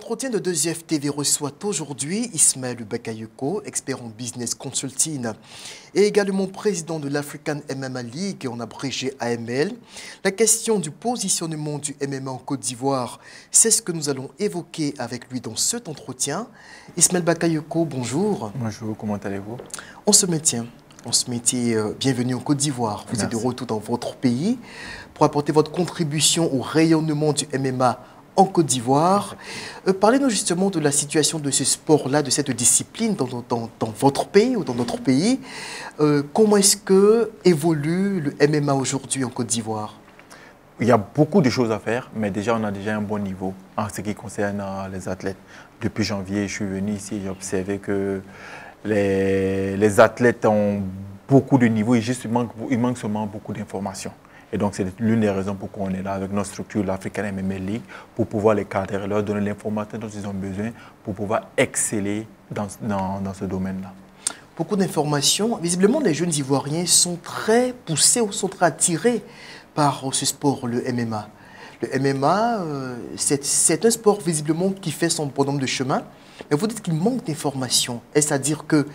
L'entretien de 2F TV reçoit aujourd'hui Ismaël Bakayoko, expert en business consulting et également président de l'African MMA League, en abrégé AML. La question du positionnement du MMA en Côte d'Ivoire, c'est ce que nous allons évoquer avec lui dans cet entretien. Ismaël Bakayoko, bonjour. Bonjour, comment allez-vous? On se maintient. Bienvenue en Côte d'Ivoire. Vous êtes de retour dans votre pays pour apporter votre contribution au rayonnement du MMA en Côte d'Ivoire. Parlez-nous justement de la situation de ce sport-là, de cette discipline dans votre pays ou dans notre pays. Comment est-ce que évolue le MMA aujourd'hui en Côte d'Ivoire? Il y a beaucoup de choses à faire, mais déjà on a déjà un bon niveau en ce qui concerne les athlètes. Depuis janvier, je suis venu ici et j'ai observé que les athlètes ont beaucoup de niveaux et juste il manque seulement beaucoup d'informations. Et donc, c'est l'une des raisons pour qu'on est là avec notre structure, l'African MMA League, pour pouvoir les cadrer, leur donner l'information dont ils ont besoin pour pouvoir exceller dans ce domaine-là. Beaucoup d'informations. Visiblement, les jeunes Ivoiriens sont très poussés ou sont très attirés par ce sport, le MMA. Le MMA, c'est un sport visiblement qui fait son bonhomme de chemin. Mais vous dites qu'il manque d'informations. Est-ce à dire que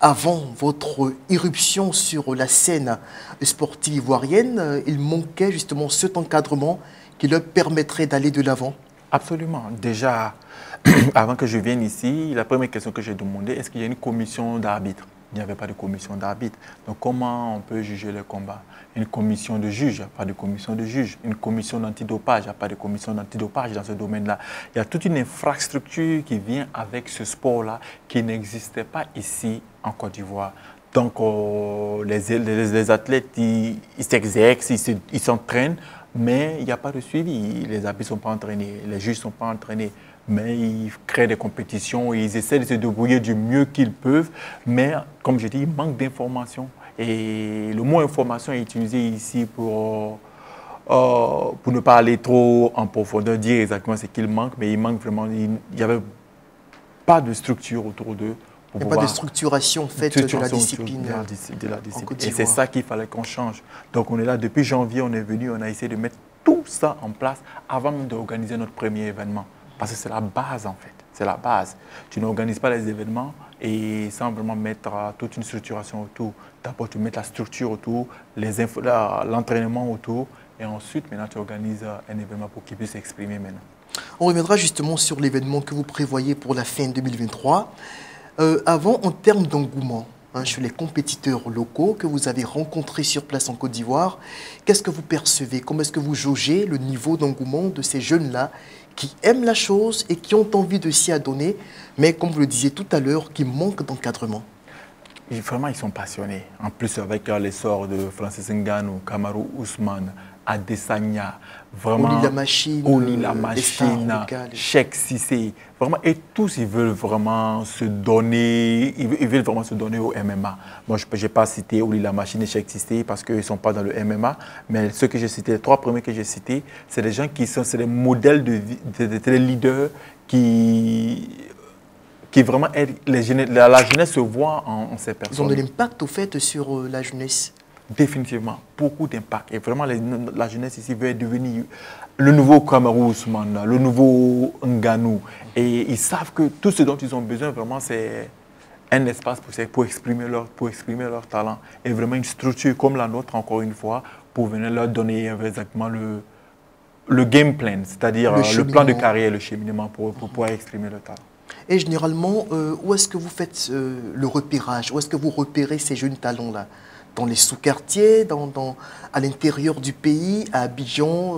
avant votre irruption sur la scène sportive ivoirienne, il manquait justement cet encadrement qui leur permettrait d'aller de l'avant? Absolument. Déjà, avant que je vienne ici, la première question que j'ai demandé, est-ce qu'il y a une commission d'arbitre? Il n'y avait pas de commission d'arbitre. Donc, comment on peut juger les combats? Une commission de juge, il n'y a pas de commission de juge. Une commission d'antidopage, il n'y a pas de commission d'antidopage dans ce domaine-là. Il y a toute une infrastructure qui vient avec ce sport-là qui n'existait pas ici en Côte d'Ivoire. Donc, les athlètes, ils s'exercent, ils s'entraînent, mais il n'y a pas de suivi. Les arbitres ne sont pas entraînés, les juges ne sont pas entraînés. Mais ils créent des compétitions et ils essaient de se débrouiller du mieux qu'ils peuvent. Mais, comme je dis, il manque d'informations. Et le mot information est utilisé ici pour ne pas aller trop en profondeur, dire exactement ce qu'il manque. Mais il manque vraiment, il n'y avait pas de structure autour d'eux. Il n'y a pas de structuration faite de la discipline. Et c'est ça qu'il fallait qu'on change. Donc on est là, depuis janvier, on est venu, on a essayé de mettre tout ça en place avant même d'organiser notre premier événement. Parce que c'est la base en fait, c'est la base. Tu n'organises pas les événements et sans vraiment mettre toute une structuration autour. D'abord tu mets la structure autour, l'entraînement autour et ensuite maintenant tu organises un événement pour qu'il puisse s'exprimer maintenant. On reviendra justement sur l'événement que vous prévoyez pour la fin 2023. Avant, en termes d'engouement, chez les compétiteurs locaux que vous avez rencontrés sur place en Côte d'Ivoire, qu'est-ce que vous percevez? Comment est-ce que vous jaugez le niveau d'engouement de ces jeunes-là qui aiment la chose et qui ont envie de s'y adonner, mais comme vous le disiez tout à l'heure, qui manquent d'encadrement? Vraiment, ils sont passionnés. En plus, avec l'essor de Francis Ngannou, Kamaru Ousmane, Adesanya, vraiment, Oli la machine, Cheikh Cissé, vraiment, et tous ils veulent vraiment se donner, ils veulent vraiment se donner au MMA. Moi, je n'ai pas cité Oli la machine et Cheikh Cissé parce qu'ils ne sont pas dans le MMA, mais ceux que j'ai cités, les trois premiers que j'ai cités, c'est des gens qui sont, c'est des modèles des leaders qui vraiment aident la jeunesse se voit en ces personnes. Ils ont de l'impact au fait sur la jeunesse. Définitivement, beaucoup d'impact. Et vraiment, la jeunesse ici veut devenir le nouveau Kamaru Ousmane, le nouveau Ngannou. Et ils savent que tout ce dont ils ont besoin, vraiment, c'est un espace pour exprimer leur talent. Et vraiment une structure comme la nôtre, encore une fois, pour venir leur donner exactement le game plan, c'est-à-dire le plan de carrière, le cheminement pour pouvoir exprimer leur talent. Et généralement, où est-ce que vous faites le repérage? Où est-ce que vous repérez ces jeunes talents-là? Dans les sous-quartiers, à l'intérieur du pays, à Abidjan,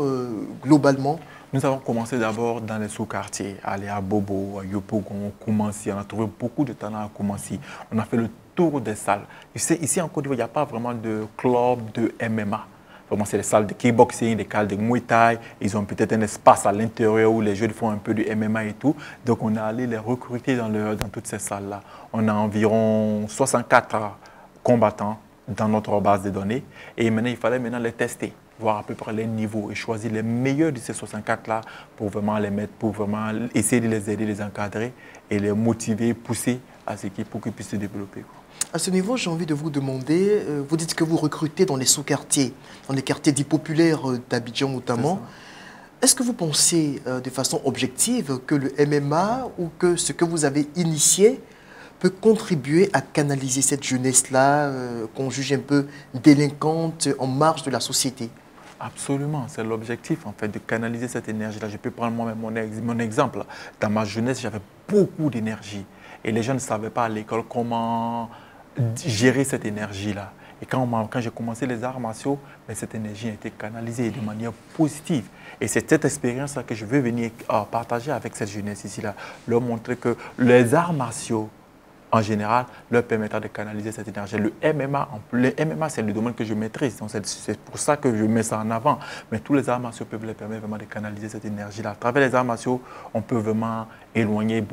globalement? Nous avons commencé d'abord dans les sous-quartiers, aller à Bobo, à Yopougon, Koumassi. On a trouvé beaucoup de talents à Koumassi. On a fait le tour des salles. Ici en Côte d'Ivoire, il n'y a pas vraiment de club de MMA. Vraiment, c'est des salles de kickboxing, des salles de Muay Thai. Ils ont peut-être un espace à l'intérieur où les jeunes font un peu de MMA et tout. Donc, on est allé les recruter dans toutes ces salles-là. On a environ 64 combattants dans notre base de données. Et maintenant, il fallait les tester, voir à peu près les niveaux et choisir les meilleurs de ces 64-là pour vraiment les mettre, pour vraiment essayer de les aider, les encadrer et les motiver, pousser à ce pour qu'ils puissent se développer. À ce niveau, j'ai envie de vous demander, vous dites que vous recrutez dans les sous-quartiers, dans les quartiers dits populaires d'Abidjan notamment. Est-ce que vous pensez de façon objective que le MMA ou que ce que vous avez initié peut contribuer à canaliser cette jeunesse-là qu'on juge un peu délinquante en marge de la société? Absolument, c'est l'objectif en fait de canaliser cette énergie-là. Je peux prendre moi-même mon exemple. Dans ma jeunesse, j'avais beaucoup d'énergie et les gens ne savaient pas à l'école comment gérer cette énergie-là. Et quand j'ai commencé les arts martiaux, mais cette énergie a été canalisée de manière positive. Et c'est cette expérience-là que je veux venir partager avec cette jeunesse ici-là, leur montrer que les arts martiaux, en général, leur permettra de canaliser cette énergie. Le MMA, c'est le domaine que je maîtrise, donc c'est pour ça que je mets ça en avant. Mais tous les arts martiaux peuvent les permettre vraiment de canaliser cette énergie-là. À travers les arts martiaux, on peut vraiment éloigner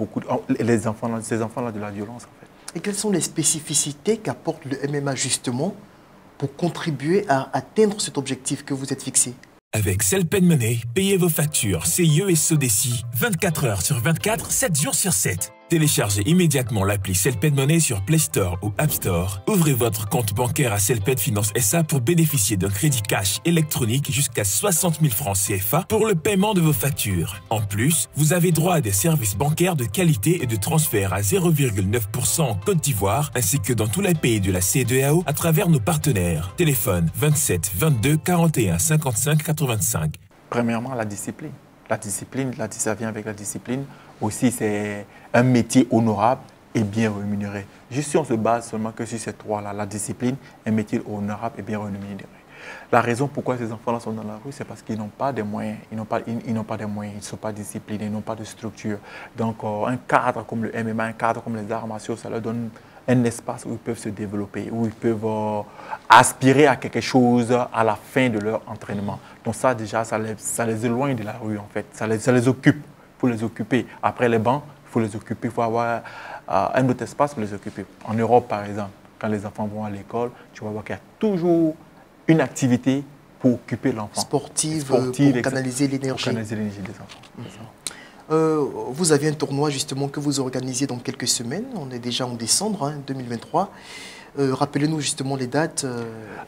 ces enfants-là de la violence, en fait. Et quelles sont les spécificités qu'apporte le MMA justement pour contribuer à atteindre cet objectif que vous êtes fixé? Avec Selpen Money, payez vos factures CIE et SODECI 24 heures sur 24, 7 jours sur 7. Téléchargez immédiatement l'appli Selpen Money sur Play Store ou App Store. Ouvrez votre compte bancaire à Selpen Finance SA pour bénéficier d'un crédit cash électronique jusqu'à 60 000 francs CFA pour le paiement de vos factures. En plus, vous avez droit à des services bancaires de qualité et de transfert à 0,9% en Côte d'Ivoire, ainsi que dans tous les pays de la CEDEAO à travers nos partenaires. Téléphone 27 22 41 55 85. Premièrement, la discipline. Ça vient avec la discipline. Aussi, c'est un métier honorable et bien rémunéré. Juste si on se base seulement que sur ces trois-là, la discipline, un métier honorable et bien rémunéré. La raison pourquoi ces enfants-là sont dans la rue, c'est parce qu'ils n'ont pas de moyens. Ils n'ont pas de moyens, ils ne sont pas disciplinés, ils n'ont pas de structure. Donc, un cadre comme le MMA, un cadre comme les arts martiaux, ça leur donne un espace où ils peuvent se développer, où ils peuvent aspirer à quelque chose à la fin de leur entraînement. Donc ça, déjà, ça les éloigne de la rue, en fait. Ça les occupe. Il faut les occuper. Après les bancs, il faut les occuper. Il faut avoir un autre espace pour les occuper. En Europe, par exemple, quand les enfants vont à l'école, tu vas voir qu'il y a toujours une activité pour occuper l'enfant. Sportive, pour canaliser l'énergie. Pour canaliser l'énergie des enfants. Vous avez un tournoi justement que vous organisez dans quelques semaines. On est déjà en décembre 2023. Rappelez-nous justement les dates.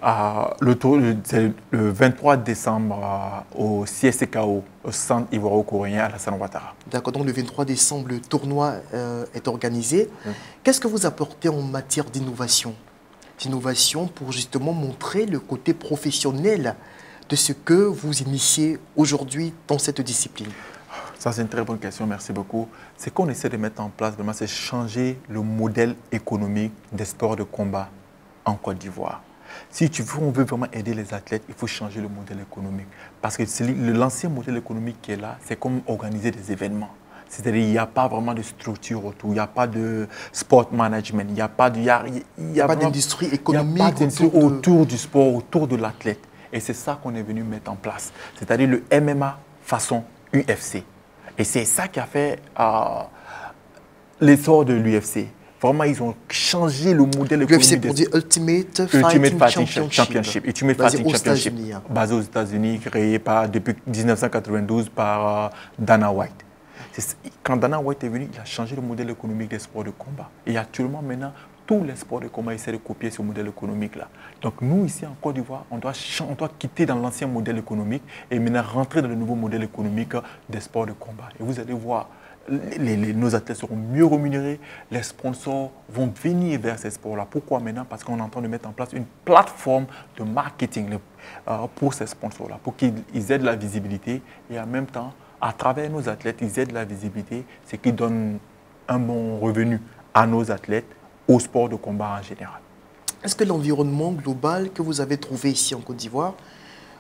C'est le 23 décembre au CSCKO, au Centre Ivoiro-Coréen à la Ouattara. D'accord, donc le 23 décembre, le tournoi est organisé. Qu'est-ce que vous apportez en matière d'innovation? D'innovation pour justement montrer le côté professionnel de ce que vous initiez aujourd'hui dans cette discipline. Ça, c'est une très bonne question, merci beaucoup. Ce qu'on essaie de mettre en place, vraiment, c'est changer le modèle économique des sports de combat en Côte d'Ivoire. Si on veut vraiment aider les athlètes, il faut changer le modèle économique. Parce que l'ancien modèle économique qui est là, c'est comme organiser des événements. C'est-à-dire qu'il n'y a pas vraiment de structure autour, il n'y a pas de sport management, il n'y a pas d'industrie économique autour du sport, autour de l'athlète. Et c'est ça qu'on est venu mettre en place. C'est-à-dire le MMA façon UFC. Et c'est ça qui a fait l'essor de l'UFC. Vraiment, ils ont changé le modèle économique. L'UFC pour dire Ultimate Fighting Championship. Ultimate Fighting Championship. Basé aux États-Unis, créé depuis 1992 par Dana White. Quand Dana White est venu, il a changé le modèle économique des sports de combat. Et actuellement, maintenant, tous les sports de combat essaient de copier ce modèle économique-là. Donc nous, ici en Côte d'Ivoire, on doit quitter dans l'ancien modèle économique et maintenant rentrer dans le nouveau modèle économique des sports de combat. Et vous allez voir, nos athlètes seront mieux rémunérés, les sponsors vont venir vers ces sports-là. Pourquoi maintenant? Parce qu'on est en train de mettre en place une plateforme de marketing pour ces sponsors-là, pour qu'ils aient de la visibilité et en même temps, à travers nos athlètes, ils aient de la visibilité, ce qui donne un bon revenu à nos athlètes, au sport de combat en général. Est-ce que l'environnement global que vous avez trouvé ici en Côte d'Ivoire,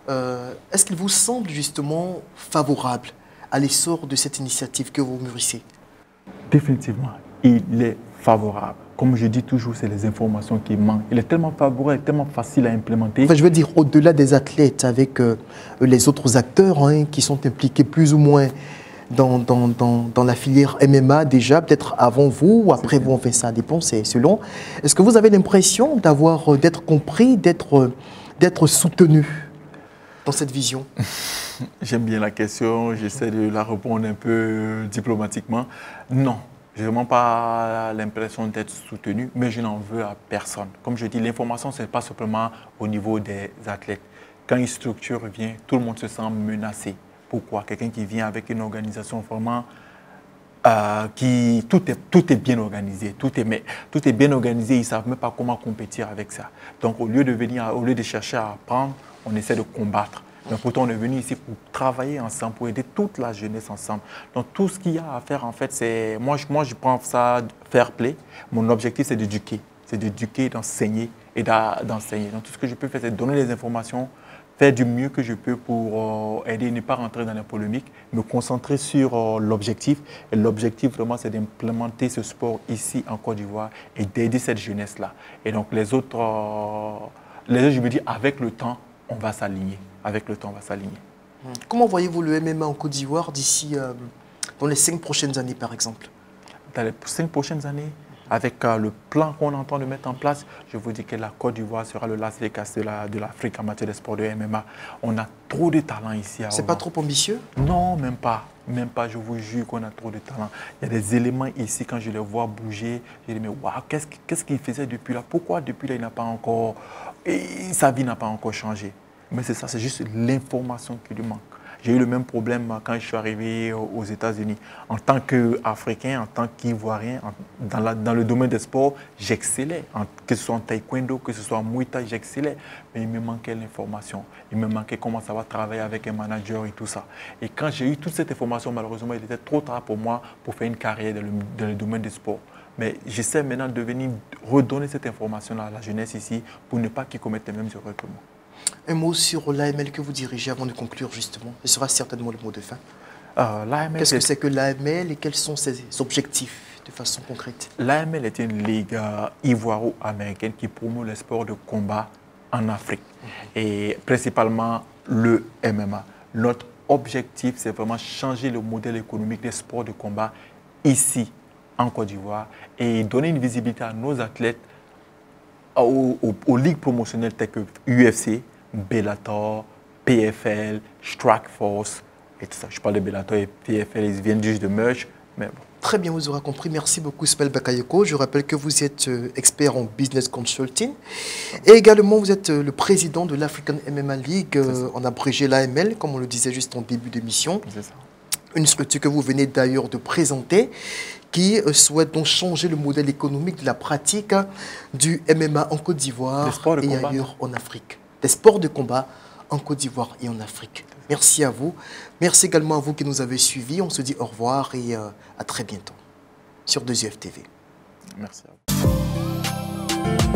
est-ce qu'il vous semble justement favorable à l'essor de cette initiative que vous mûrissez? Définitivement, il est favorable. Comme je dis toujours, c'est les informations qui manquent. Il est tellement favorable, tellement facile à implémenter. Enfin, je veux dire, au-delà des athlètes, avec les autres acteurs qui sont impliqués plus ou moins dans la filière MMA déjà, peut-être avant vous ou après vous, enfin ça dépend, c'est selon. Est-ce que vous avez l'impression d'être compris, d'être soutenu dans cette vision? J'aime bien la question, j'essaie de la répondre un peu diplomatiquement. Non, je n'ai vraiment pas l'impression d'être soutenu, mais je n'en veux à personne. Comme je dis, l'information, ce n'est pas simplement au niveau des athlètes. Quand une structure vient, tout le monde se sent menacé. Pourquoi? Quelqu'un qui vient avec une organisation vraiment tout est bien organisé, tout est bien organisé, ils ne savent même pas comment compétir avec ça. Donc au lieu de chercher à apprendre, on essaie de combattre. Donc pourtant on est venu ici pour travailler ensemble, pour aider toute la jeunesse ensemble. Donc tout ce qu'il y a à faire en fait, c'est, moi je prends ça fair play. Mon objectif c'est d'éduquer, d'enseigner et d'enseigner. Donc tout ce que je peux faire c'est donner les informations, faire du mieux que je peux pour aider, ne pas rentrer dans la polémique, me concentrer sur l'objectif. Et l'objectif, vraiment, c'est d'implémenter ce sport ici en Côte d'Ivoire et d'aider cette jeunesse-là. Et donc, les autres, je me dis, avec le temps, on va s'aligner. Avec le temps, on va s'aligner. Comment voyez-vous le MMA en Côte d'Ivoire d'ici, dans les 5 prochaines années, par exemple? Dans les 5 prochaines années, avec le plan qu'on entend de mettre en place, je vous dis que la Côte d'Ivoire sera le Las Vegas de l'Afrique en matière de sport de MMA. On a trop de talent ici. C'est pas trop ambitieux? Non, même pas. Même pas, je vous jure qu'on a trop de talent. Il y a des éléments ici, quand je les vois bouger, je dis, mais waouh, qu'est-ce qu'il faisait depuis là? Pourquoi depuis là, il n'a pas encore... Et sa vie n'a pas encore changé. Mais c'est ça, c'est juste l'information qui lui manque. J'ai eu le même problème quand je suis arrivé aux États-Unis. En tant qu'Africain, en tant qu'Ivoirien, dans le domaine des sports, j'excellais. Que ce soit en taekwondo, que ce soit en muay thai, j'excellais. Mais il me manquait l'information. Il me manquait comment ça va travailler avec un manager et tout ça. Et quand j'ai eu toute cette information, malheureusement, il était trop tard pour moi pour faire une carrière dans le domaine des sports. Mais j'essaie maintenant de venir redonner cette information à la jeunesse ici pour ne pas qu'ils commettent les mêmes erreurs que moi. Un mot sur l'AML que vous dirigez avant de conclure justement. Ce sera certainement le mot de fin. Qu'est-ce que c'est que l'AML et quels sont ses objectifs de façon concrète? L'AML est une ligue ivoiro-américaine qui promeut le sport de combat en Afrique et principalement le MMA. Notre objectif, c'est vraiment changer le modèle économique des sports de combat ici en Côte d'Ivoire et donner une visibilité à nos athlètes aux ligues promotionnelles telles que UFC, Bellator, PFL, Strikeforce et tout ça. Je parle de Bellator et PFL, ils viennent juste de merge, mais bon. Très bien, vous aurez compris. Merci beaucoup, Ismaël Bakayoko. Je rappelle que vous êtes expert en business consulting et également vous êtes le président de l'African MMA League, en abrégé l'AML, comme on le disait juste en début d'émission. C'est ça. Une structure que vous venez d'ailleurs de présenter, qui souhaite donc changer le modèle économique de la pratique du MMA en Côte d'Ivoire et ailleurs en Afrique. Des sports de combat en Côte d'Ivoire et en Afrique. Merci à vous. Merci également à vous qui nous avez suivis. On se dit au revoir et à très bientôt sur 2UF TV. Merci à vous.